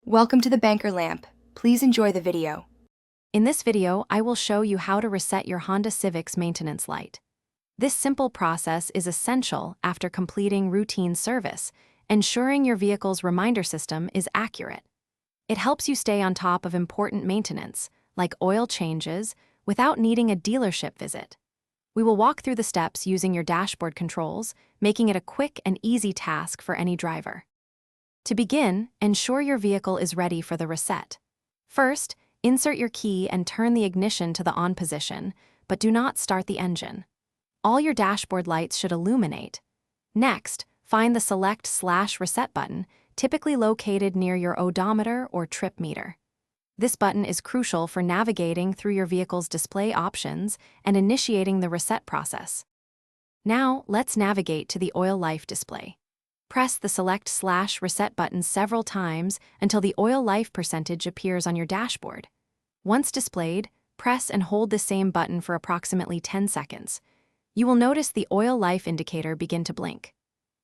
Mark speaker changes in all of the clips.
Speaker 1: Welcome to the Banker Lamp. Please enjoy the video.
Speaker 2: In this video, I will show you how to reset your Honda Civic's maintenance light. This simple process is essential after completing routine service, ensuring your vehicle's reminder system is accurate. It helps you stay on top of important maintenance, like oil changes, without needing a dealership visit. We will walk through the steps using your dashboard controls, making it a quick and easy task for any driver. To begin, ensure your vehicle is ready for the reset. First, insert your key and turn the ignition to the on position, but do not start the engine. All your dashboard lights should illuminate. Next, find the Select/Reset button, typically located near your odometer or trip meter. This button is crucial for navigating through your vehicle's display options and initiating the reset process. Now, let's navigate to the oil life display. Press the Select/Reset button several times until the oil life percentage appears on your dashboard. Once displayed, press and hold the same button for approximately 10 seconds. You will notice the oil life indicator begin to blink.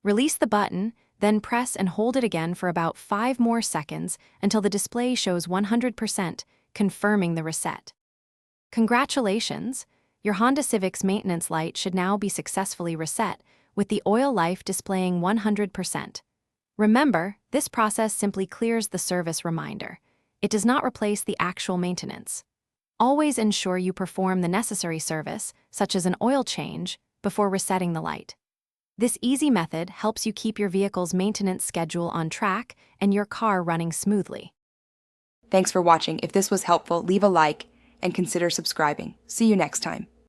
Speaker 2: Release the button, then press and hold it again for about 5 more seconds until the display shows 100%, confirming the reset. Congratulations! Your Honda Civic's maintenance light should now be successfully reset, with the oil life displaying 100%. Remember, this process simply clears the service reminder. It does not replace the actual maintenance. Always ensure you perform the necessary service, such as an oil change, before resetting the light. This easy method helps you keep your vehicle's maintenance schedule on track and your car running smoothly.
Speaker 1: Thanks for watching. If this was helpful, leave a like and consider subscribing. See you next time.